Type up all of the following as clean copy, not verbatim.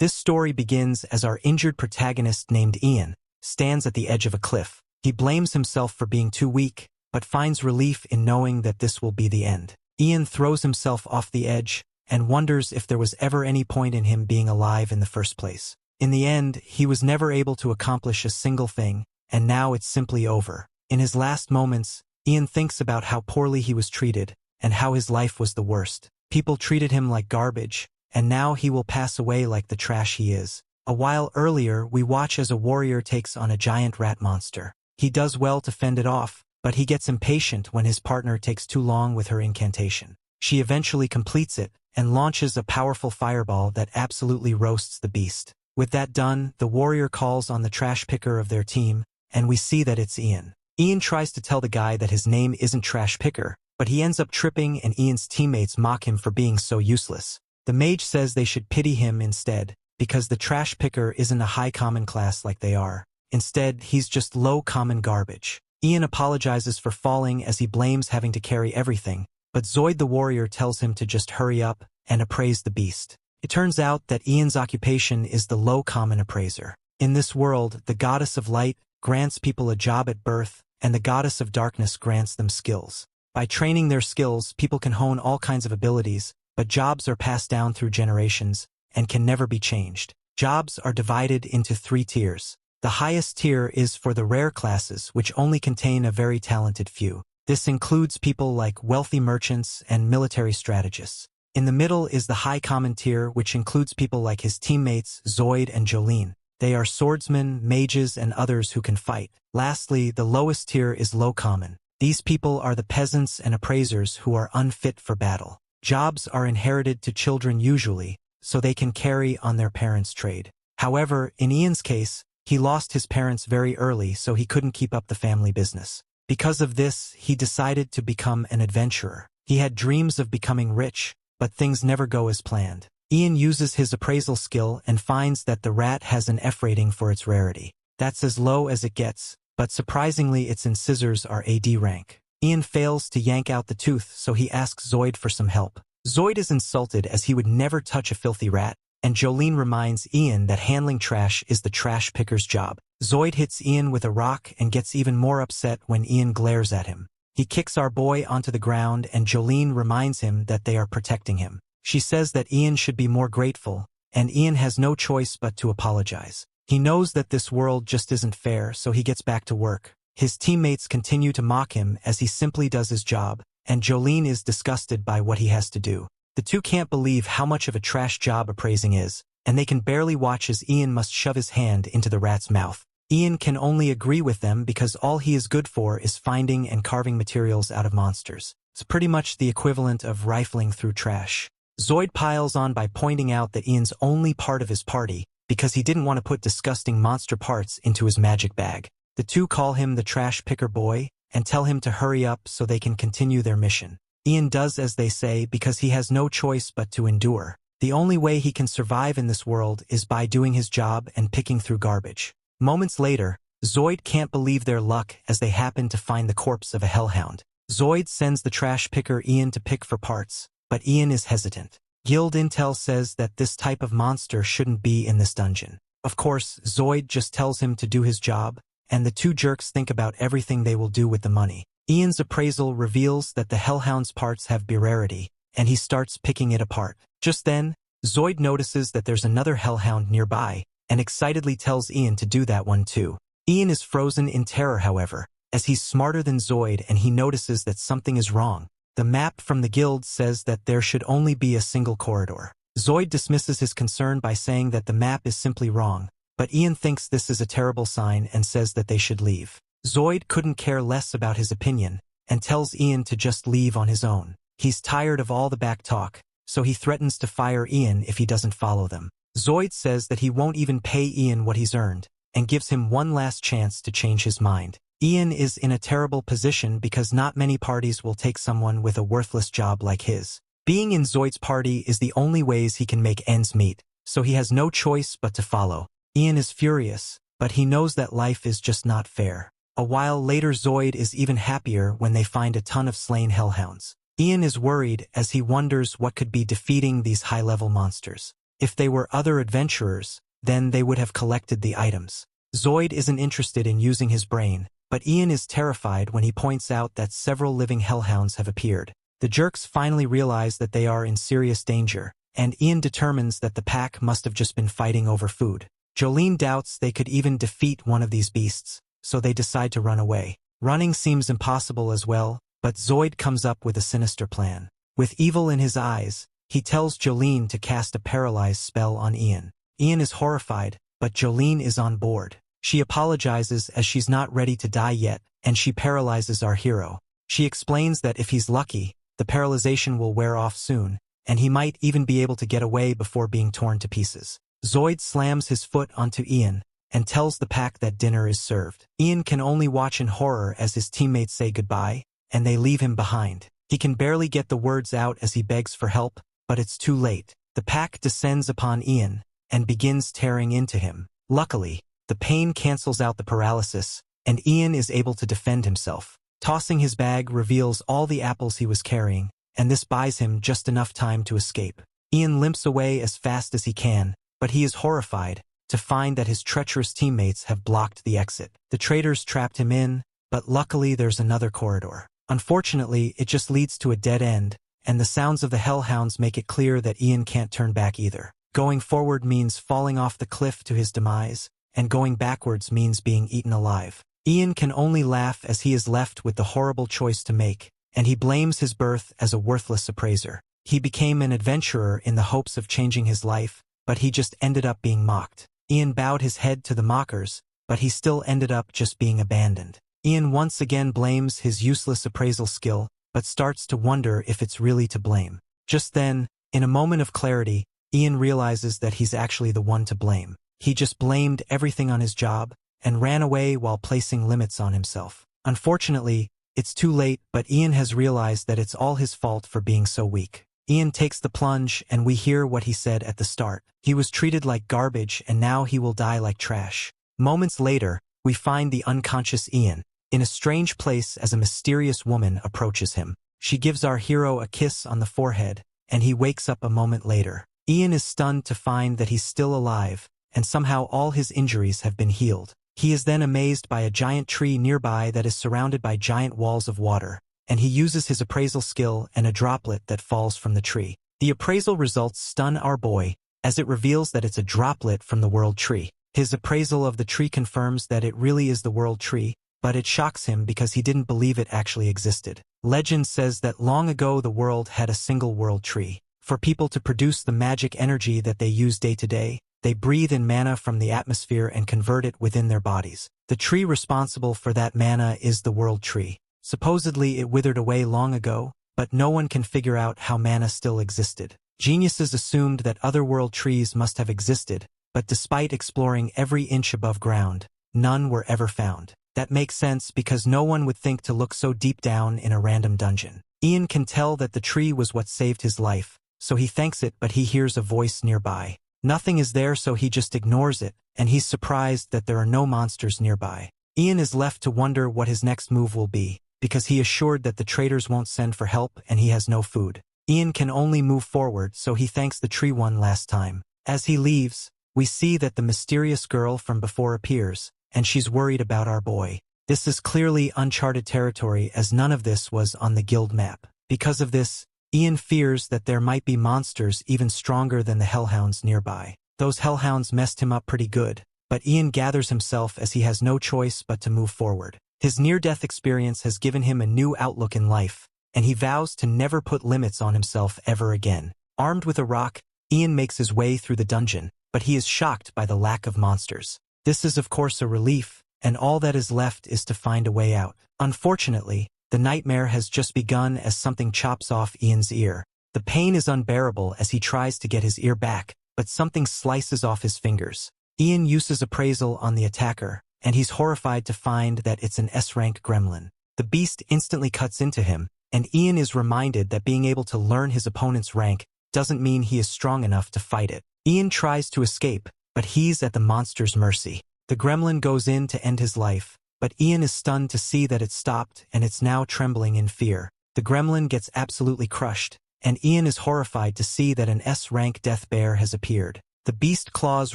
This story begins as our injured protagonist named Ian stands at the edge of a cliff. He blames himself for being too weak, but finds relief in knowing that this will be the end. Ian throws himself off the edge and wonders if there was ever any point in him being alive in the first place. In the end, he was never able to accomplish a single thing, and now it's simply over. In his last moments, Ian thinks about how poorly he was treated and how his life was the worst. People treated him like garbage, and now he will pass away like the trash he is. A while earlier, we watch as a warrior takes on a giant rat monster. He does well to fend it off, but he gets impatient when his partner takes too long with her incantation. She eventually completes it and launches a powerful fireball that absolutely roasts the beast. With that done, the warrior calls on the trash picker of their team, and we see that it's Ian. Ian tries to tell the guy that his name isn't Trash Picker, but he ends up tripping and Ian's teammates mock him for being so useless. The mage says they should pity him instead, because the trash picker isn't a high common class like they are. Instead, he's just low common garbage. Ian apologizes for falling as he blames having to carry everything, but Zoid the warrior tells him to just hurry up and appraise the beast. It turns out that Ian's occupation is the low common appraiser. In this world, the goddess of light grants people a job at birth, and the goddess of darkness grants them skills. By training their skills, people can hone all kinds of abilities, but jobs are passed down through generations and can never be changed. Jobs are divided into 3 tiers. The highest tier is for the rare classes, which only contain a very talented few. This includes people like wealthy merchants and military strategists. In the middle is the high common tier, which includes people like his teammates, Zoid and Jolene. They are swordsmen, mages, and others who can fight. Lastly, the lowest tier is low common. These people are the peasants and appraisers who are unfit for battle. Jobs are inherited to children usually, so they can carry on their parents' trade. However, in Ian's case, he lost his parents very early, so he couldn't keep up the family business. Because of this, he decided to become an adventurer. He had dreams of becoming rich, but things never go as planned. Ian uses his appraisal skill and finds that the rat has an F rating for its rarity. That's as low as it gets, but surprisingly its incisors are AD rank. Ian fails to yank out the tooth, so he asks Zoid for some help. Zoid is insulted as he would never touch a filthy rat, and Jolene reminds Ian that handling trash is the trash picker's job. Zoid hits Ian with a rock and gets even more upset when Ian glares at him. He kicks our boy onto the ground and Jolene reminds him that they are protecting him. She says that Ian should be more grateful, and Ian has no choice but to apologize. He knows that this world just isn't fair, so he gets back to work. His teammates continue to mock him as he simply does his job, and Jolene is disgusted by what he has to do. The two can't believe how much of a trash job appraising is, and they can barely watch as Ian must shove his hand into the rat's mouth. Ian can only agree with them because all he is good for is finding and carving materials out of monsters. It's pretty much the equivalent of rifling through trash. Zoid piles on by pointing out that Ian's only part of his party because he didn't want to put disgusting monster parts into his magic bag. The two call him the trash picker boy and tell him to hurry up so they can continue their mission. Ian does as they say because he has no choice but to endure. The only way he can survive in this world is by doing his job and picking through garbage. Moments later, Zoid can't believe their luck as they happen to find the corpse of a hellhound. Zoid sends the trash picker Ian to pick for parts, but Ian is hesitant. Guild intel says that this type of monster shouldn't be in this dungeon. Of course, Zoid just tells him to do his job, and the two jerks think about everything they will do with the money. Ian's appraisal reveals that the hellhound's parts have rarity, and he starts picking it apart. Just then, Zoid notices that there's another hellhound nearby, and excitedly tells Ian to do that one too. Ian is frozen in terror, however, as he's smarter than Zoid and he notices that something is wrong. The map from the guild says that there should only be a single corridor. Zoid dismisses his concern by saying that the map is simply wrong, but Ian thinks this is a terrible sign and says that they should leave. Zoid couldn't care less about his opinion, and tells Ian to just leave on his own. He's tired of all the back talk, so he threatens to fire Ian if he doesn't follow them. Zoid says that he won't even pay Ian what he's earned, and gives him one last chance to change his mind. Ian is in a terrible position because not many parties will take someone with a worthless job like his. Being in Zoid's party is the only ways he can make ends meet, so he has no choice but to follow. Ian is furious, but he knows that life is just not fair. A while later, Zoid is even happier when they find a ton of slain hellhounds. Ian is worried as he wonders what could be defeating these high-level monsters. If they were other adventurers, then they would have collected the items. Zoid isn't interested in using his brain, but Ian is terrified when he points out that several living hellhounds have appeared. The jerks finally realize that they are in serious danger, and Ian determines that the pack must have just been fighting over food. Jolene doubts they could even defeat one of these beasts, so they decide to run away. Running seems impossible as well, but Zoid comes up with a sinister plan. With evil in his eyes, he tells Jolene to cast a paralyze spell on Ian. Ian is horrified, but Jolene is on board. She apologizes as she's not ready to die yet, and she paralyzes our hero. She explains that if he's lucky, the paralyzation will wear off soon, and he might even be able to get away before being torn to pieces. Zoid slams his foot onto Ian and tells the pack that dinner is served. Ian can only watch in horror as his teammates say goodbye, and they leave him behind. He can barely get the words out as he begs for help, but it's too late. The pack descends upon Ian and begins tearing into him. Luckily, the pain cancels out the paralysis, and Ian is able to defend himself. Tossing his bag reveals all the apples he was carrying, and this buys him just enough time to escape. Ian limps away as fast as he can, but he is horrified to find that his treacherous teammates have blocked the exit. The traitors trapped him in, but luckily there's another corridor. Unfortunately, it just leads to a dead end, and the sounds of the hellhounds make it clear that Ian can't turn back either. Going forward means falling off the cliff to his demise, and going backwards means being eaten alive. Ian can only laugh as he is left with the horrible choice to make, and he blames his birth as a worthless appraiser. He became an adventurer in the hopes of changing his life, but he just ended up being mocked. Ian bowed his head to the mockers, but he still ended up just being abandoned. Ian once again blames his useless appraisal skill, but starts to wonder if it's really to blame. Just then, in a moment of clarity, Ian realizes that he's actually the one to blame. He just blamed everything on his job, and ran away while placing limits on himself. Unfortunately, it's too late, but Ian has realized that it's all his fault for being so weak. Ian takes the plunge, and we hear what he said at the start. He was treated like garbage, and now he will die like trash. Moments later, we find the unconscious Ian in a strange place as a mysterious woman approaches him. She gives our hero a kiss on the forehead, and he wakes up a moment later. Ian is stunned to find that he's still alive, and somehow all his injuries have been healed. He is then amazed by a giant tree nearby that is surrounded by giant walls of water, and he uses his appraisal skill and a droplet that falls from the tree. The appraisal results stun our boy, as it reveals that it's a droplet from the world tree. His appraisal of the tree confirms that it really is the world tree, but it shocks him because he didn't believe it actually existed. Legend says that long ago the world had a single world tree. For people to produce the magic energy that they use day to day, they breathe in mana from the atmosphere and convert it within their bodies. The tree responsible for that mana is the world tree. Supposedly it withered away long ago, but no one can figure out how mana still existed. Geniuses assumed that other world trees must have existed, but despite exploring every inch above ground, none were ever found. That makes sense because no one would think to look so deep down in a random dungeon. Ian can tell that the tree was what saved his life, so he thanks it, but he hears a voice nearby. Nothing is there, so he just ignores it, and he's surprised that there are no monsters nearby. Ian is left to wonder what his next move will be, because he is assured that the traders won't send for help and he has no food. Ian can only move forward, so he thanks the tree one last time. As he leaves, we see that the mysterious girl from before appears, and she's worried about our boy. This is clearly uncharted territory, as none of this was on the guild map. Because of this, Ian fears that there might be monsters even stronger than the hellhounds nearby. Those hellhounds messed him up pretty good, but Ian gathers himself as he has no choice but to move forward. His near-death experience has given him a new outlook in life, and he vows to never put limits on himself ever again. Armed with a rock, Ian makes his way through the dungeon, but he is shocked by the lack of monsters. This is of course a relief, and all that is left is to find a way out. Unfortunately, the nightmare has just begun as something chops off Ian's ear. The pain is unbearable as he tries to get his ear back, but something slices off his fingers. Ian uses appraisal on the attacker, and he's horrified to find that it's an S-rank gremlin. The beast instantly cuts into him, and Ian is reminded that being able to learn his opponent's rank doesn't mean he is strong enough to fight it. Ian tries to escape, but he's at the monster's mercy. The gremlin goes in to end his life, but Ian is stunned to see that it stopped and it's now trembling in fear. The gremlin gets absolutely crushed, and Ian is horrified to see that an S-rank death bear has appeared. The beast claws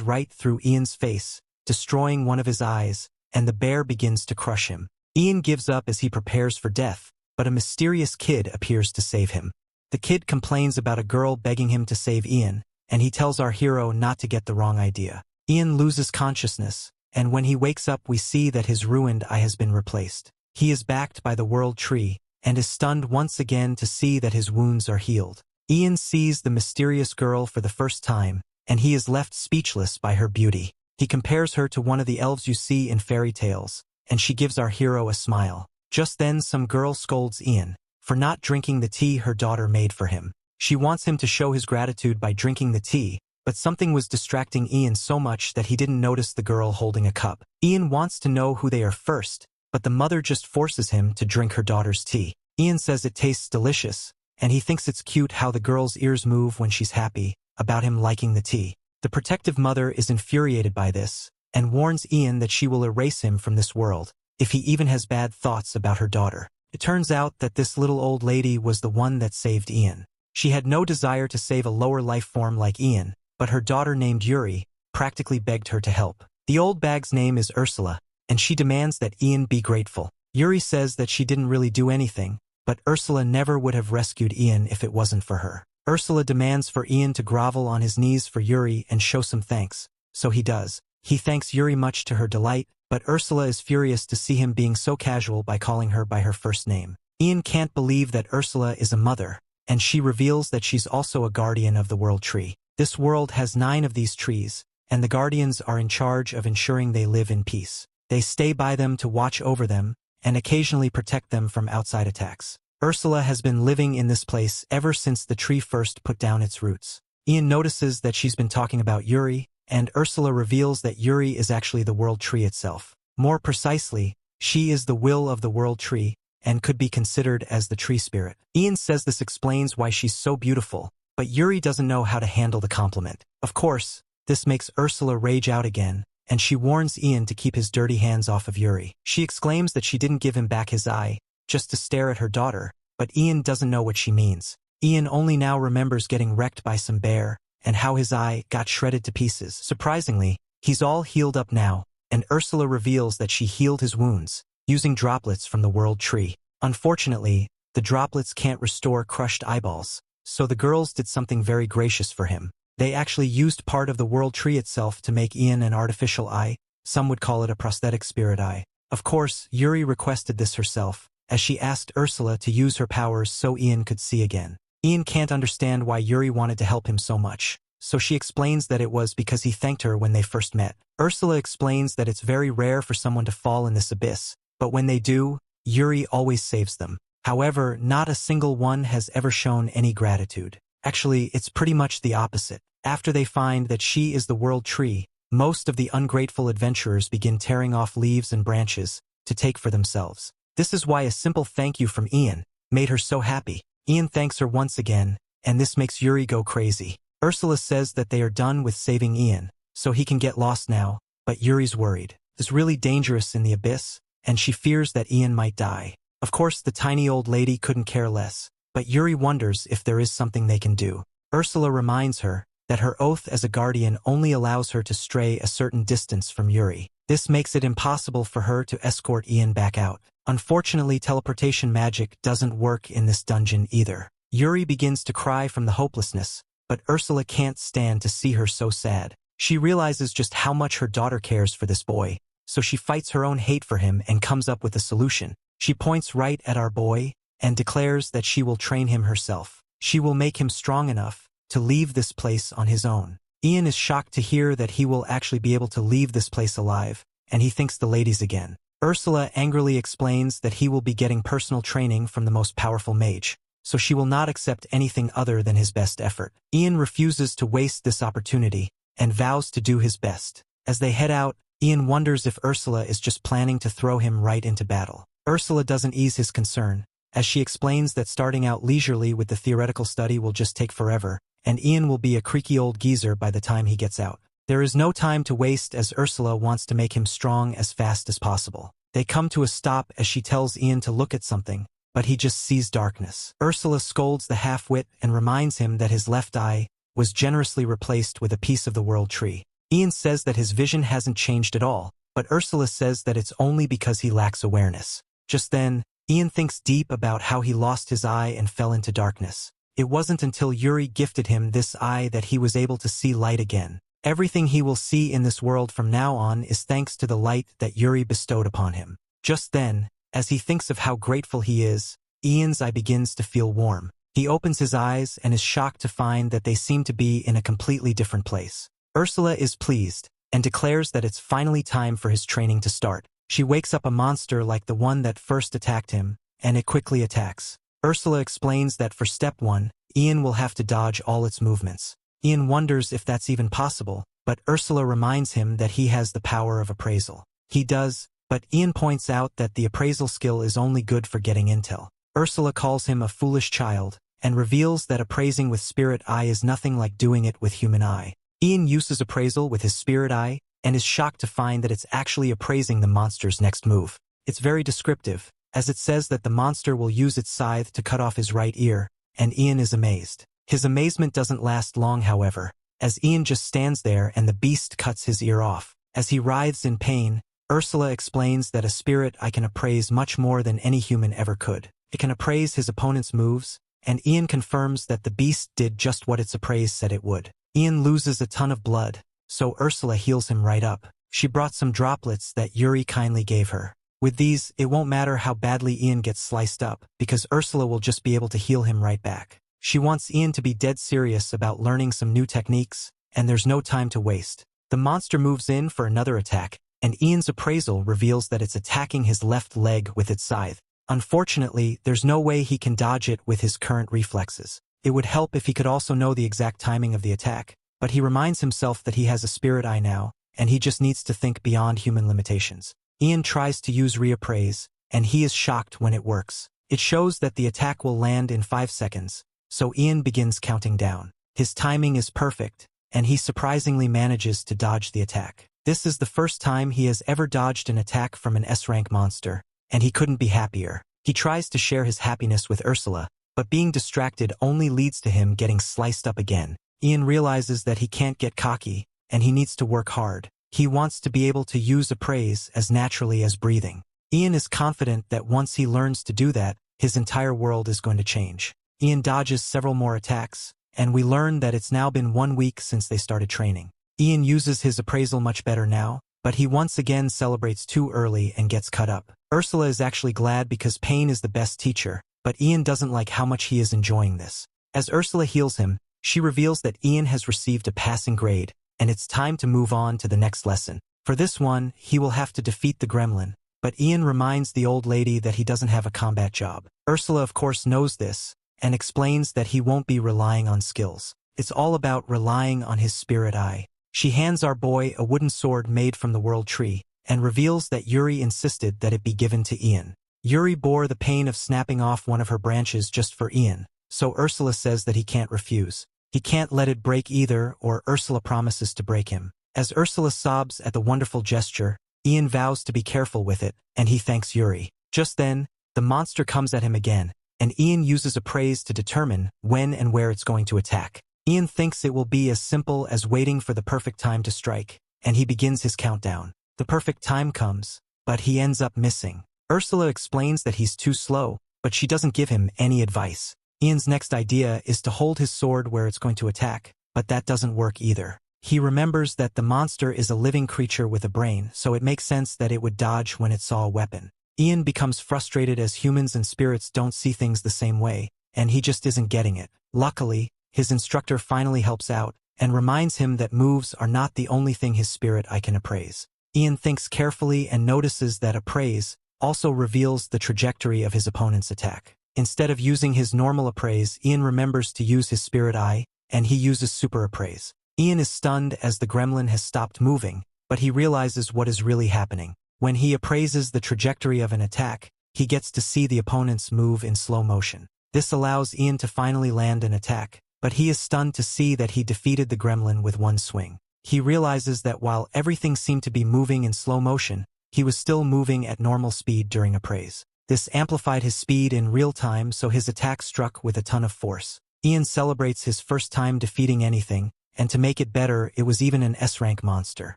right through Ian's face, destroying one of his eyes, and the bear begins to crush him. Ian gives up as he prepares for death, but a mysterious kid appears to save him. The kid complains about a girl begging him to save Ian, and he tells our hero not to get the wrong idea. Ian loses consciousness, and when he wakes up we see that his ruined eye has been replaced. He is backed by the World Tree, and is stunned once again to see that his wounds are healed. Ian sees the mysterious girl for the first time, and he is left speechless by her beauty. He compares her to one of the elves you see in fairy tales, and she gives our hero a smile. Just then some girl scolds Ian for not drinking the tea her daughter made for him. She wants him to show his gratitude by drinking the tea, but something was distracting Ian so much that he didn't notice the girl holding a cup. Ian wants to know who they are first, but the mother just forces him to drink her daughter's tea. Ian says it tastes delicious, and he thinks it's cute how the girl's ears move when she's happy about him liking the tea. The protective mother is infuriated by this, and warns Ian that she will erase him from this world if he even has bad thoughts about her daughter. It turns out that this little old lady was the one that saved Ian. She had no desire to save a lower life form like Ian, but her daughter named Yuri practically begged her to help. The old bag's name is Ursula, and she demands that Ian be grateful. Yuri says that she didn't really do anything, but Ursula never would have rescued Ian if it wasn't for her. Ursula demands for Ian to grovel on his knees for Yuri and show some thanks, so he does. He thanks Yuri much to her delight, but Ursula is furious to see him being so casual by calling her by her first name. Ian can't believe that Ursula is a mother, and she reveals that she's also a guardian of the World Tree. This world has 9 of these trees, and the guardians are in charge of ensuring they live in peace. They stay by them to watch over them, and occasionally protect them from outside attacks. Ursula has been living in this place ever since the tree first put down its roots. Ian notices that she's been talking about Yuri, and Ursula reveals that Yuri is actually the World Tree itself. More precisely, she is the will of the World Tree, and could be considered as the tree spirit. Ian says this explains why she's so beautiful, but Yuri doesn't know how to handle the compliment. Of course, this makes Ursula rage out again, and she warns Ian to keep his dirty hands off of Yuri. She exclaims that she didn't give him back his eye, just to stare at her daughter, but Ian doesn't know what she means. Ian only now remembers getting wrecked by some bear, and how his eye got shredded to pieces. Surprisingly, he's all healed up now, and Ursula reveals that she healed his wounds, using droplets from the World Tree. Unfortunately, the droplets can't restore crushed eyeballs, so the girls did something very gracious for him. They actually used part of the World Tree itself to make Ian an artificial eye. Some would call it a prosthetic spirit eye. Of course, Yuri requested this herself, as she asked Ursula to use her powers so Ian could see again. Ian can't understand why Yuri wanted to help him so much, so she explains that it was because he thanked her when they first met. Ursula explains that it's very rare for someone to fall in this abyss, but when they do, Yuri always saves them. However, not a single one has ever shown any gratitude. Actually, it's pretty much the opposite. After they find that she is the World Tree, most of the ungrateful adventurers begin tearing off leaves and branches to take for themselves. This is why a simple thank you from Ian made her so happy. Ian thanks her once again, and this makes Yuri go crazy. Ursula says that they are done with saving Ian, so he can get lost now, but Yuri's worried. It's really dangerous in the abyss, and she fears that Ian might die. Of course, the tiny old lady couldn't care less, but Yuri wonders if there is something they can do. Ursula reminds her that her oath as a guardian only allows her to stray a certain distance from Yuri. This makes it impossible for her to escort Ian back out. Unfortunately, teleportation magic doesn't work in this dungeon either. Yuri begins to cry from the hopelessness, but Ursula can't stand to see her so sad. She realizes just how much her daughter cares for this boy, so she fights her own hate for him and comes up with a solution. She points right at our boy and declares that she will train him herself. She will make him strong enough to leave this place on his own. Ian is shocked to hear that he will actually be able to leave this place alive, and he thinks the ladies again. Ursula angrily explains that he will be getting personal training from the most powerful mage, so she will not accept anything other than his best effort. Ian refuses to waste this opportunity, and vows to do his best. As they head out, Ian wonders if Ursula is just planning to throw him right into battle. Ursula doesn't ease his concern, as she explains that starting out leisurely with the theoretical study will just take forever, and Ian will be a creaky old geezer by the time he gets out. There is no time to waste as Ursula wants to make him strong as fast as possible. They come to a stop as she tells Ian to look at something, but he just sees darkness. Ursula scolds the half-wit and reminds him that his left eye was generously replaced with a piece of the world tree. Ian says that his vision hasn't changed at all, but Ursula says that it's only because he lacks awareness. Just then, Ian thinks deep about how he lost his eye and fell into darkness. It wasn't until Yuri gifted him this eye that he was able to see light again. Everything he will see in this world from now on is thanks to the light that Yuri bestowed upon him. Just then, as he thinks of how grateful he is, Ian's eye begins to feel warm. He opens his eyes and is shocked to find that they seem to be in a completely different place. Ursula is pleased and declares that it's finally time for his training to start. She wakes up a monster like the one that first attacked him, and it quickly attacks. Ursula explains that for step 1, Ian will have to dodge all its movements. Ian wonders if that's even possible, but Ursula reminds him that he has the power of appraisal. He does, but Ian points out that the appraisal skill is only good for getting intel. Ursula calls him a foolish child, and reveals that appraising with spirit eye is nothing like doing it with human eye. Ian uses appraisal with his spirit eye, and is shocked to find that it's actually appraising the monster's next move. It's very descriptive, as it says that the monster will use its scythe to cut off his right ear, and Ian is amazed. His amazement doesn't last long, however, as Ian just stands there and the beast cuts his ear off. As he writhes in pain, Ursula explains that a spirit eye can appraise much more than any human ever could. It can appraise his opponent's moves, and Ian confirms that the beast did just what its appraise said it would. Ian loses a ton of blood, so Ursula heals him right up. She brought some droplets that Yuri kindly gave her. With these, it won't matter how badly Ian gets sliced up, because Ursula will just be able to heal him right back. She wants Ian to be dead serious about learning some new techniques, and there's no time to waste. The monster moves in for another attack, and Ian's appraisal reveals that it's attacking his left leg with its scythe. Unfortunately, there's no way he can dodge it with his current reflexes. It would help if he could also know the exact timing of the attack, but he reminds himself that he has a spirit eye now, and he just needs to think beyond human limitations. Ian tries to use reappraise, and he is shocked when it works. It shows that the attack will land in 5 seconds, so Ian begins counting down. His timing is perfect, and he surprisingly manages to dodge the attack. This is the first time he has ever dodged an attack from an S-rank monster, and he couldn't be happier. He tries to share his happiness with Ursula, but being distracted only leads to him getting sliced up again. Ian realizes that he can't get cocky, and he needs to work hard. He wants to be able to use appraise as naturally as breathing. Ian is confident that once he learns to do that, his entire world is going to change. Ian dodges several more attacks, and we learn that it's now been 1 week since they started training. Ian uses his appraisal much better now, but he once again celebrates too early and gets cut up. Ursula is actually glad because pain is the best teacher, but Ian doesn't like how much he is enjoying this. As Ursula heals him, she reveals that Ian has received a passing grade, and it's time to move on to the next lesson. For this one, he will have to defeat the gremlin, but Ian reminds the old lady that he doesn't have a combat job. Ursula of course knows this, and explains that he won't be relying on skills. It's all about relying on his spirit eye. She hands our boy a wooden sword made from the world tree, and reveals that Yuri insisted that it be given to Ian. Yuri bore the pain of snapping off one of her branches just for Ian, so Ursula says that he can't refuse. He can't let it break either, or Ursula promises to break him. As Ursula sobs at the wonderful gesture, Ian vows to be careful with it, and he thanks Yuri. Just then, the monster comes at him again, and Ian uses appraise to determine when and where it's going to attack. Ian thinks it will be as simple as waiting for the perfect time to strike, and he begins his countdown. The perfect time comes, but he ends up missing. Ursula explains that he's too slow, but she doesn't give him any advice. Ian's next idea is to hold his sword where it's going to attack, but that doesn't work either. He remembers that the monster is a living creature with a brain, so it makes sense that it would dodge when it saw a weapon. Ian becomes frustrated as humans and spirits don't see things the same way, and he just isn't getting it. Luckily, his instructor finally helps out, and reminds him that moves are not the only thing his spirit eye can appraise. Ian thinks carefully and notices that appraise also reveals the trajectory of his opponent's attack. Instead of using his normal appraise, Ian remembers to use his spirit eye, and he uses super appraise. Ian is stunned as the gremlin has stopped moving, but he realizes what is really happening. When he appraises the trajectory of an attack, he gets to see the opponent's move in slow motion. This allows Ian to finally land an attack, but he is stunned to see that he defeated the gremlin with one swing. He realizes that while everything seemed to be moving in slow motion, he was still moving at normal speed during appraise. This amplified his speed in real time, so his attack struck with a ton of force. Ian celebrates his first time defeating anything, and to make it better, it was even an S-rank monster.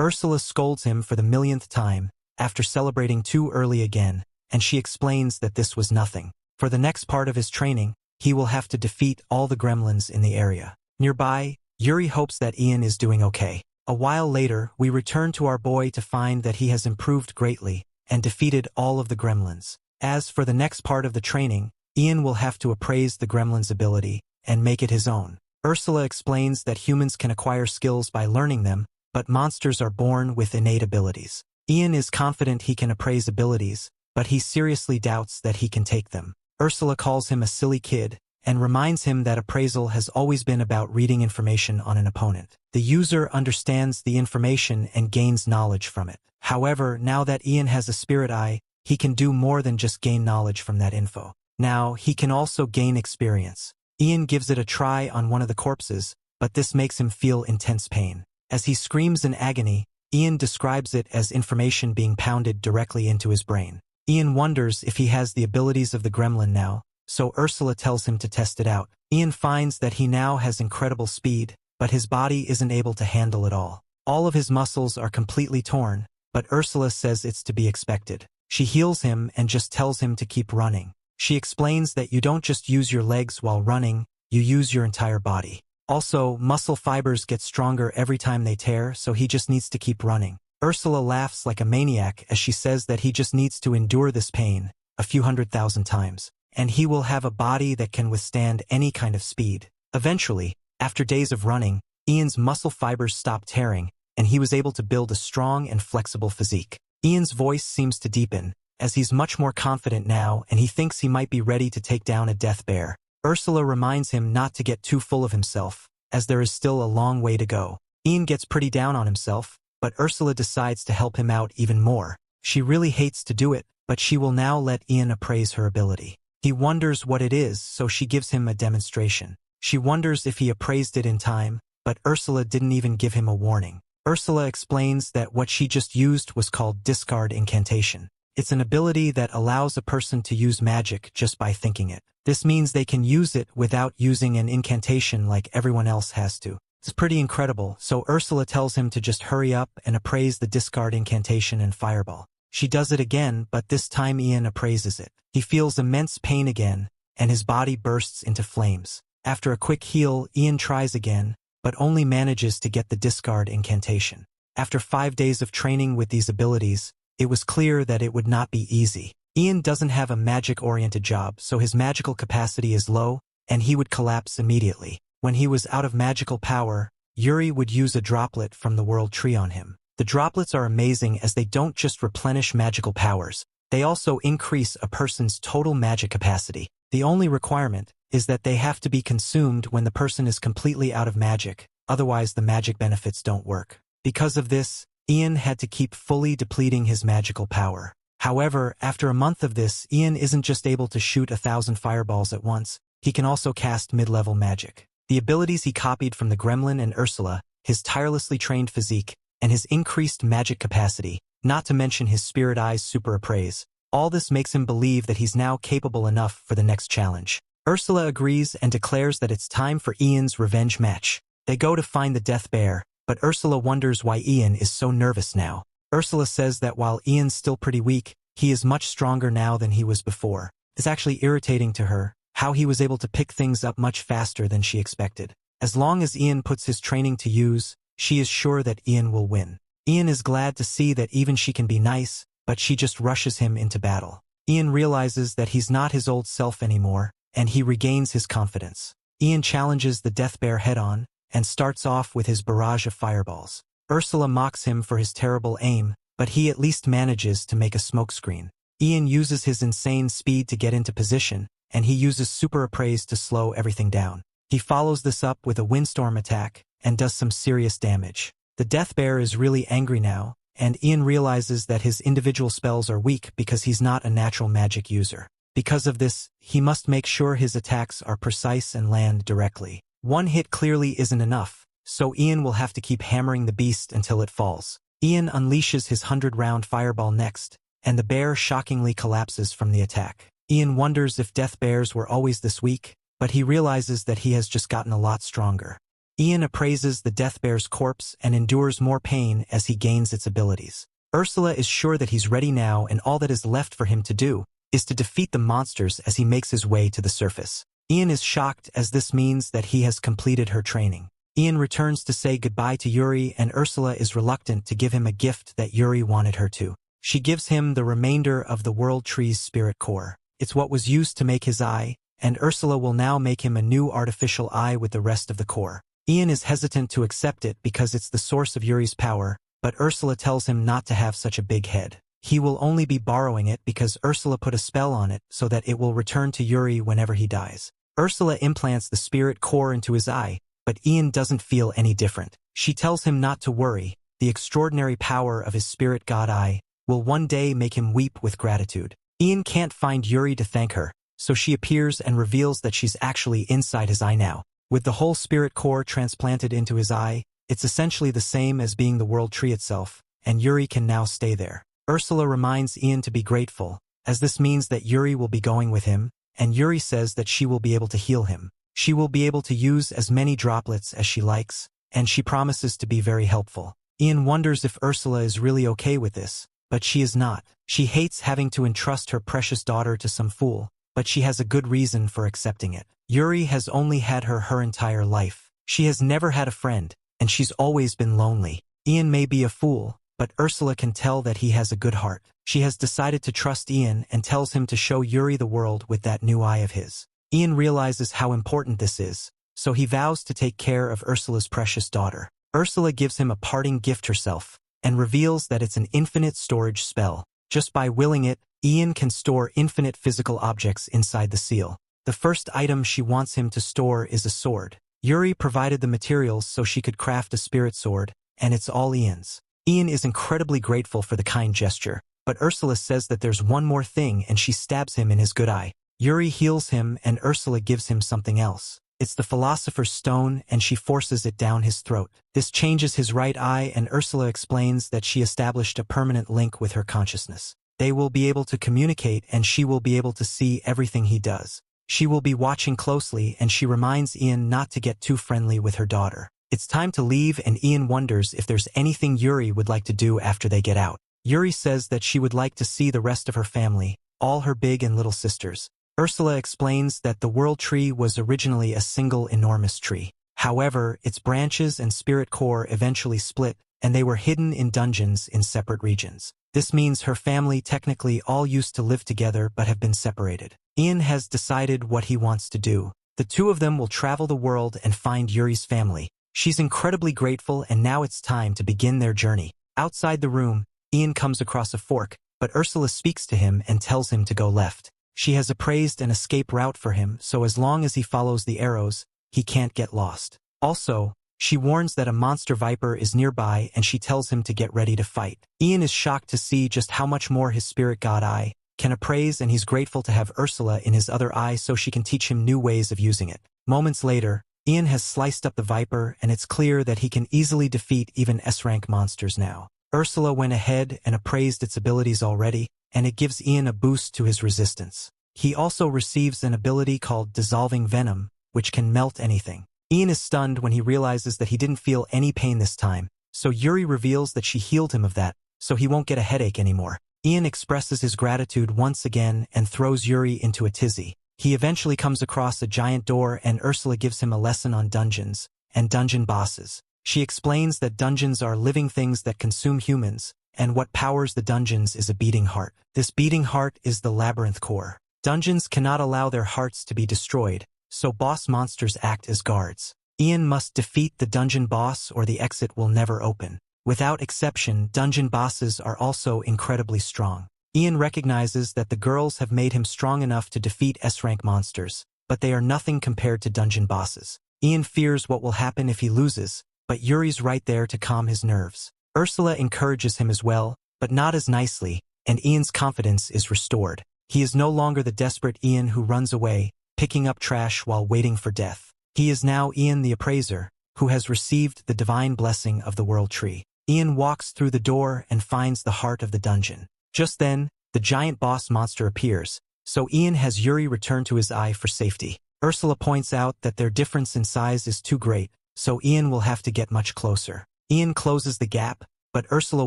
Ursula scolds him for the millionth time, after celebrating too early again, and she explains that this was nothing. For the next part of his training, he will have to defeat all the gremlins in the area. Nearby, Yuri hopes that Ian is doing okay. A while later, we return to our boy to find that he has improved greatly, and defeated all of the gremlins. As for the next part of the training, Ian will have to appraise the gremlin's ability, and make it his own. Ursula explains that humans can acquire skills by learning them, but monsters are born with innate abilities. Ian is confident he can appraise abilities, but he seriously doubts that he can take them. Ursula calls him a silly kid, and reminds him that appraisal has always been about reading information on an opponent. The user understands the information and gains knowledge from it. However, now that Ian has a spirit eye, he can do more than just gain knowledge from that info. Now, he can also gain experience. Ian gives it a try on one of the corpses, but this makes him feel intense pain. As he screams in agony, Ian describes it as information being pounded directly into his brain. Ian wonders if he has the abilities of the gremlin now, so Ursula tells him to test it out. Ian finds that he now has incredible speed, but his body isn't able to handle it all. All of his muscles are completely torn, but Ursula says it's to be expected. She heals him and just tells him to keep running. She explains that you don't just use your legs while running, you use your entire body. Also, muscle fibers get stronger every time they tear, so he just needs to keep running. Ursula laughs like a maniac as she says that he just needs to endure this pain a few 100,000 times, and he will have a body that can withstand any kind of speed. Eventually, after days of running, Ian's muscle fibers stopped tearing, and he was able to build a strong and flexible physique. Ian's voice seems to deepen, as he's much more confident now and he thinks he might be ready to take down a death bear. Ursula reminds him not to get too full of himself, as there is still a long way to go. Ian gets pretty down on himself, but Ursula decides to help him out even more. She really hates to do it, but she will now let Ian appraise her ability. He wonders what it is, so she gives him a demonstration. She wonders if he appraised it in time, but Ursula didn't even give him a warning. Ursula explains that what she just used was called discard incantation. It's an ability that allows a person to use magic just by thinking it. This means they can use it without using an incantation like everyone else has to. It's pretty incredible, so Ursula tells him to just hurry up and appraise the discard incantation and fireball. She does it again, but this time Ian appraises it. He feels immense pain again, and his body bursts into flames. After a quick heal, Ian tries again, but only manages to get the discard incantation. After 5 days of training with these abilities, it was clear that it would not be easy. Ian doesn't have a magic-oriented job, so his magical capacity is low, and he would collapse immediately. When he was out of magical power, Yuri would use a droplet from the world tree on him. The droplets are amazing as they don't just replenish magical powers, they also increase a person's total magic capacity. The only requirement is that they have to be consumed when the person is completely out of magic, otherwise the magic benefits don't work. Because of this, Ian had to keep fully depleting his magical power. However, after a month of this, Ian isn't just able to shoot 1,000 fireballs at once, he can also cast mid-level magic. The abilities he copied from the Gremlin and Ursula, his tirelessly trained physique, and his increased magic capacity, not to mention his Spirit Eye's super appraise, all this makes him believe that he's now capable enough for the next challenge. Ursula agrees and declares that it's time for Ian's revenge match. They go to find the Death Bear, but Ursula wonders why Ian is so nervous now. Ursula says that while Ian's still pretty weak, he is much stronger now than he was before. It's actually irritating to her how he was able to pick things up much faster than she expected. As long as Ian puts his training to use, she is sure that Ian will win. Ian is glad to see that even she can be nice, but she just rushes him into battle. Ian realizes that he's not his old self anymore, and he regains his confidence. Ian challenges the Death Bear head-on, and starts off with his barrage of fireballs. Ursula mocks him for his terrible aim, but he at least manages to make a smokescreen. Ian uses his insane speed to get into position, and he uses super appraise to slow everything down. He follows this up with a windstorm attack, and does some serious damage. The Death Bear is really angry now, and Ian realizes that his individual spells are weak because he's not a natural magic user. Because of this, he must make sure his attacks are precise and land directly. One hit clearly isn't enough, so Ian will have to keep hammering the beast until it falls. Ian unleashes his 100-round fireball next, and the bear shockingly collapses from the attack. Ian wonders if death bears were always this weak, but he realizes that he has just gotten a lot stronger. Ian appraises the death bear's corpse and endures more pain as he gains its abilities. Ursula is sure that he's ready now, and all that is left for him to do is to defeat the monsters as he makes his way to the surface. Ian is shocked, as this means that he has completed her training. Ian returns to say goodbye to Yuri, and Ursula is reluctant to give him a gift that Yuri wanted her to. She gives him the remainder of the World Tree's spirit core. It's what was used to make his eye, and Ursula will now make him a new artificial eye with the rest of the core. Ian is hesitant to accept it because it's the source of Yuri's power, but Ursula tells him not to have such a big head. He will only be borrowing it because Ursula put a spell on it so that it will return to Yuri whenever he dies. Ursula implants the spirit core into his eye, but Ian doesn't feel any different. She tells him not to worry. The extraordinary power of his spirit god eye will one day make him weep with gratitude. Ian can't find Yuri to thank her, so she appears and reveals that she's actually inside his eye now. With the whole spirit core transplanted into his eye, it's essentially the same as being the World Tree itself, and Yuri can now stay there. Ursula reminds Ian to be grateful, as this means that Yuri will be going with him, and Yuri says that she will be able to heal him. She will be able to use as many droplets as she likes, and she promises to be very helpful. Ian wonders if Ursula is really okay with this, but she is not. She hates having to entrust her precious daughter to some fool, but she has a good reason for accepting it. Yuri has only had her entire life. She has never had a friend, and she's always been lonely. Ian may be a fool, but Ursula can tell that he has a good heart. She has decided to trust Ian and tells him to show Yuri the world with that new eye of his. Ian realizes how important this is, so he vows to take care of Ursula's precious daughter. Ursula gives him a parting gift herself, and reveals that it's an infinite storage spell. Just by willing it, Ian can store infinite physical objects inside the seal. The first item she wants him to store is a sword. Yuri provided the materials so she could craft a spirit sword, and it's all Ian's. Ian is incredibly grateful for the kind gesture, but Ursula says that there's one more thing, and she stabs him in his good eye. Yuri heals him, and Ursula gives him something else. It's the Philosopher's Stone, and she forces it down his throat. This changes his right eye, and Ursula explains that she established a permanent link with her consciousness. They will be able to communicate, and she will be able to see everything he does. She will be watching closely, and she reminds Ian not to get too friendly with her daughter. It's time to leave, and Ian wonders if there's anything Yuri would like to do after they get out. Yuri says that she would like to see the rest of her family, all her big and little sisters. Ursula explains that the World Tree was originally a single enormous tree. However, its branches and spirit core eventually split, and they were hidden in dungeons in separate regions. This means her family technically all used to live together but have been separated. Ian has decided what he wants to do. The two of them will travel the world and find Yuri's family. She's incredibly grateful, and now it's time to begin their journey. Outside the room, Ian comes across a fork, but Ursula speaks to him and tells him to go left. She has appraised an escape route for him, so as long as he follows the arrows, he can't get lost. Also, she warns that a monster viper is nearby, and she tells him to get ready to fight. Ian is shocked to see just how much more his spirit god eye can appraise, and he's grateful to have Ursula in his other eye so she can teach him new ways of using it. Moments later, Ian has sliced up the viper, and it's clear that he can easily defeat even S-rank monsters now. Ursula went ahead and appraised its abilities already, and it gives Ian a boost to his resistance. He also receives an ability called Dissolving Venom, which can melt anything. Ian is stunned when he realizes that he didn't feel any pain this time, so Yuri reveals that she healed him of that, so he won't get a headache anymore. Ian expresses his gratitude once again and throws Yuri into a tizzy. He eventually comes across a giant door, and Ursula gives him a lesson on dungeons and dungeon bosses. She explains that dungeons are living things that consume humans, and what powers the dungeons is a beating heart. This beating heart is the labyrinth core. Dungeons cannot allow their hearts to be destroyed, so boss monsters act as guards. Ian must defeat the dungeon boss or the exit will never open. Without exception, dungeon bosses are also incredibly strong. Ian recognizes that the girls have made him strong enough to defeat S-rank monsters, but they are nothing compared to dungeon bosses. Ian fears what will happen if he loses, but Yuri's right there to calm his nerves. Ursula encourages him as well, but not as nicely, and Ian's confidence is restored. He is no longer the desperate Ian who runs away, picking up trash while waiting for death. He is now Ian the Appraiser, who has received the divine blessing of the World Tree. Ian walks through the door and finds the heart of the dungeon. Just then, the giant boss monster appears, so Ian has Yuri return to his eye for safety. Ursula points out that their difference in size is too great, so Ian will have to get much closer. Ian closes the gap, but Ursula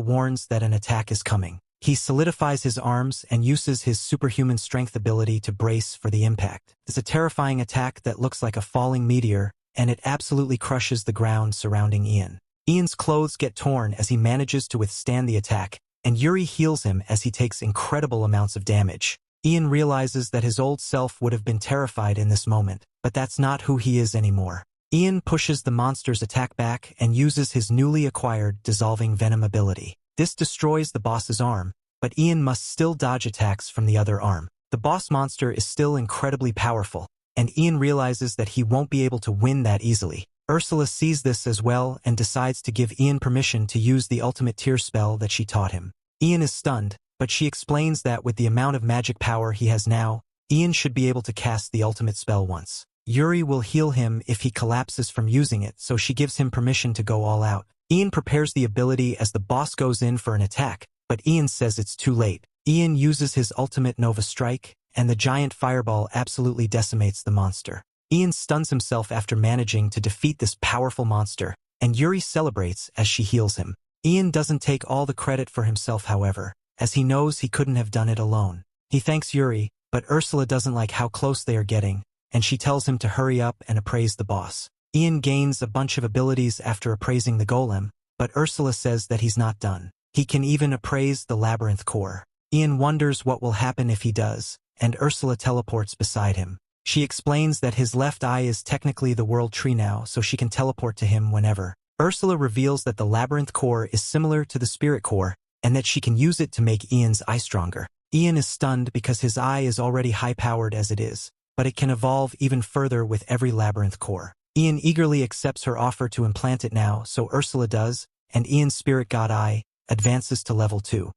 warns that an attack is coming. He solidifies his arms and uses his superhuman strength ability to brace for the impact. It's a terrifying attack that looks like a falling meteor, and it absolutely crushes the ground surrounding Ian. Ian's clothes get torn as he manages to withstand the attack, and Yuri heals him as he takes incredible amounts of damage. Ian realizes that his old self would have been terrified in this moment, but that's not who he is anymore. Ian pushes the monster's attack back and uses his newly acquired dissolving venom ability. This destroys the boss's arm, but Ian must still dodge attacks from the other arm. The boss monster is still incredibly powerful, and Ian realizes that he won't be able to win that easily. Ursula sees this as well and decides to give Ian permission to use the ultimate tear spell that she taught him. Ian is stunned, but she explains that with the amount of magic power he has now, Ian should be able to cast the ultimate spell once. Yuri will heal him if he collapses from using it, so she gives him permission to go all out. Ian prepares the ability as the boss goes in for an attack, but Ian says it's too late. Ian uses his ultimate Nova Strike, and the giant fireball absolutely decimates the monster. Ian stuns himself after managing to defeat this powerful monster, and Yuri celebrates as she heals him. Ian doesn't take all the credit for himself, however, as he knows he couldn't have done it alone. He thanks Yuri, but Ursula doesn't like how close they are getting, and she tells him to hurry up and appraise the boss. Ian gains a bunch of abilities after appraising the golem, but Ursula says that he's not done. He can even appraise the labyrinth core. Ian wonders what will happen if he does, and Ursula teleports beside him. She explains that his left eye is technically the world tree now, so she can teleport to him whenever. Ursula reveals that the labyrinth core is similar to the spirit core, and that she can use it to make Ian's eye stronger. Ian is stunned because his eye is already high-powered as it is, but it can evolve even further with every labyrinth core. Ian eagerly accepts her offer to implant it now, so Ursula does, and Ian's spirit god eye advances to level 2.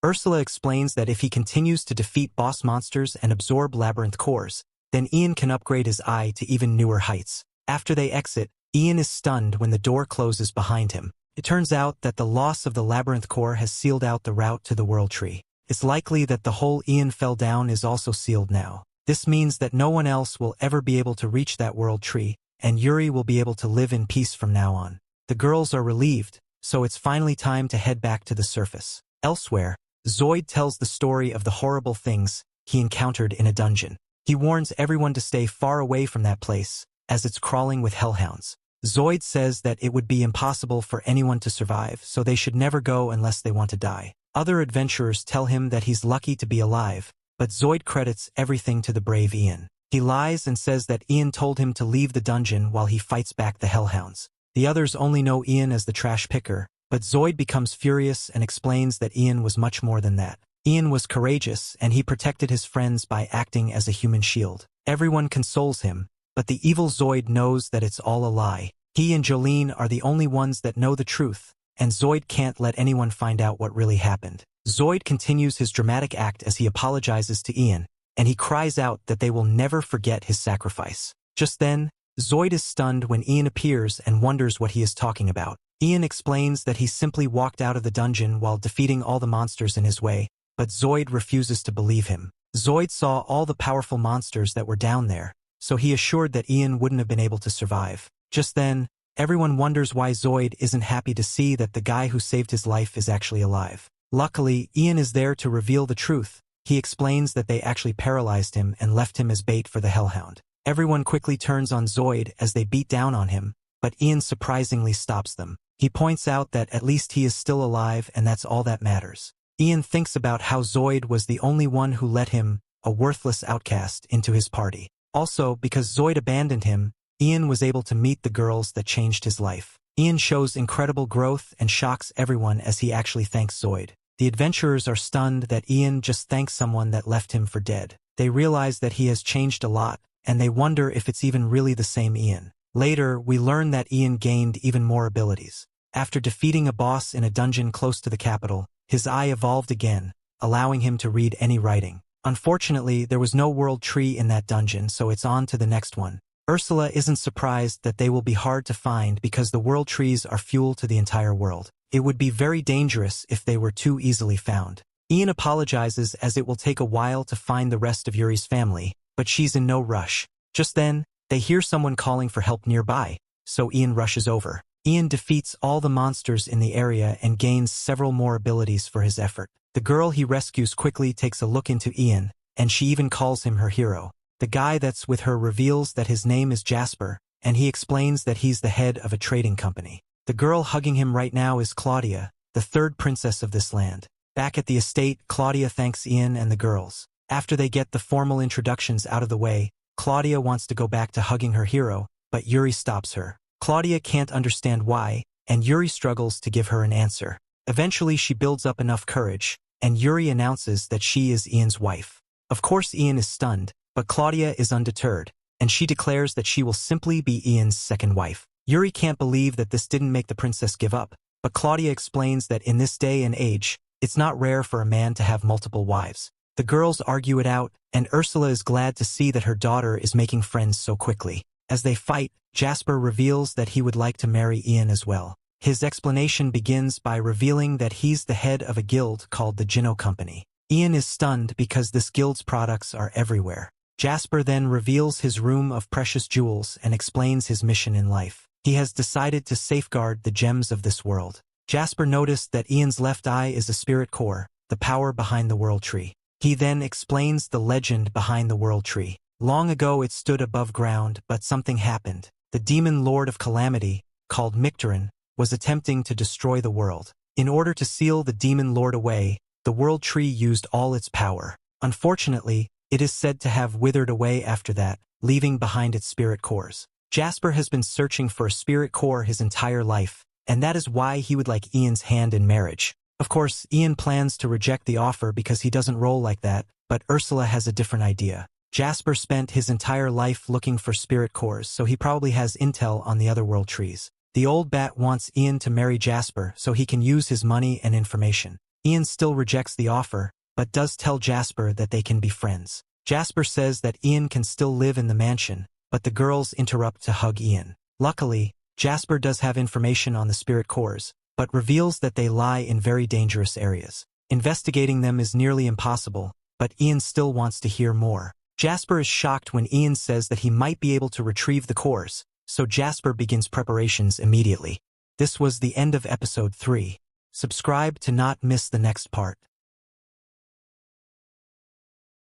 Ursula explains that if he continues to defeat boss monsters and absorb labyrinth cores, then Ian can upgrade his eye to even newer heights. After they exit, Ian is stunned when the door closes behind him. It turns out that the loss of the labyrinth core has sealed out the route to the world tree. It's likely that the hole Ian fell down is also sealed now. This means that no one else will ever be able to reach that world tree, and Yuri will be able to live in peace from now on. The girls are relieved, so it's finally time to head back to the surface. Elsewhere, Zoid tells the story of the horrible things he encountered in a dungeon. He warns everyone to stay far away from that place, as it's crawling with hellhounds. Zoid says that it would be impossible for anyone to survive, so they should never go unless they want to die. Other adventurers tell him that he's lucky to be alive, but Zoid credits everything to the brave Ian. He lies and says that Ian told him to leave the dungeon while he fights back the hellhounds. The others only know Ian as the trash picker, but Zoid becomes furious and explains that Ian was much more than that. Ian was courageous, and he protected his friends by acting as a human shield. Everyone consoles him, but the evil Zoid knows that it's all a lie. He and Jolene are the only ones that know the truth, and Zoid can't let anyone find out what really happened. Zoid continues his dramatic act as he apologizes to Ian, and he cries out that they will never forget his sacrifice. Just then, Zoid is stunned when Ian appears and wonders what he is talking about. Ian explains that he simply walked out of the dungeon while defeating all the monsters in his way, but Zoid refuses to believe him. Zoid saw all the powerful monsters that were down there, so he assured that Ian wouldn't have been able to survive. Just then, everyone wonders why Zoid isn't happy to see that the guy who saved his life is actually alive. Luckily, Ian is there to reveal the truth. He explains that they actually paralyzed him and left him as bait for the hellhound. Everyone quickly turns on Zoid as they beat down on him, but Ian surprisingly stops them. He points out that at least he is still alive, and that's all that matters. Ian thinks about how Zoid was the only one who let him, a worthless outcast, into his party. Also, because Zoid abandoned him, Ian was able to meet the girls that changed his life. Ian shows incredible growth and shocks everyone as he actually thanks Zoid. The adventurers are stunned that Ian just thanks someone that left him for dead. They realize that he has changed a lot, and they wonder if it's even really the same Ian. Later, we learn that Ian gained even more abilities. After defeating a boss in a dungeon close to the capital, his eye evolved again, allowing him to read any writing. Unfortunately, there was no world tree in that dungeon, so it's on to the next one. Ursula isn't surprised that they will be hard to find because the world trees are fuel to the entire world. It would be very dangerous if they were too easily found. Ian apologizes as it will take a while to find the rest of Yuri's family, but she's in no rush. Just then, they hear someone calling for help nearby, so Ian rushes over. Ian defeats all the monsters in the area and gains several more abilities for his effort. The girl he rescues quickly takes a look into Ian, and she even calls him her hero. The guy that's with her reveals that his name is Jasper, and he explains that he's the head of a trading company. The girl hugging him right now is Claudia, the third princess of this land. Back at the estate, Claudia thanks Ian and the girls. After they get the formal introductions out of the way, Claudia wants to go back to hugging her hero, but Yuri stops her. Claudia can't understand why, and Yuri struggles to give her an answer. Eventually she builds up enough courage, and Yuri announces that she is Ian's wife. Of course Ian is stunned, but Claudia is undeterred, and she declares that she will simply be Ian's second wife. Yuri can't believe that this didn't make the princess give up, but Claudia explains that in this day and age, it's not rare for a man to have multiple wives. The girls argue it out, and Ursula is glad to see that her daughter is making friends so quickly. As they fight, Jasper reveals that he would like to marry Ian as well. His explanation begins by revealing that he's the head of a guild called the Jinno Company. Ian is stunned because this guild's products are everywhere. Jasper then reveals his room of precious jewels and explains his mission in life. He has decided to safeguard the gems of this world. Jasper noticed that Ian's left eye is a spirit core, the power behind the world tree. He then explains the legend behind the world tree. Long ago it stood above ground, but something happened. The demon lord of calamity, called Micterin, was attempting to destroy the world. In order to seal the demon lord away, the world tree used all its power. Unfortunately, it is said to have withered away after that, leaving behind its spirit cores. Jasper has been searching for a spirit core his entire life, and that is why he would like Ian's hand in marriage. Of course, Ian plans to reject the offer because he doesn't roll like that, but Ursula has a different idea. Jasper spent his entire life looking for spirit cores, so he probably has intel on the other world trees. The old bat wants Ian to marry Jasper so he can use his money and information. Ian still rejects the offer, but does tell Jasper that they can be friends. Jasper says that Ian can still live in the mansion, but the girls interrupt to hug Ian. Luckily, Jasper does have information on the spirit cores, but reveals that they lie in very dangerous areas. Investigating them is nearly impossible, but Ian still wants to hear more. Jasper is shocked when Ian says that he might be able to retrieve the cores, so Jasper begins preparations immediately. This was the end of episode 3. Subscribe to not miss the next part.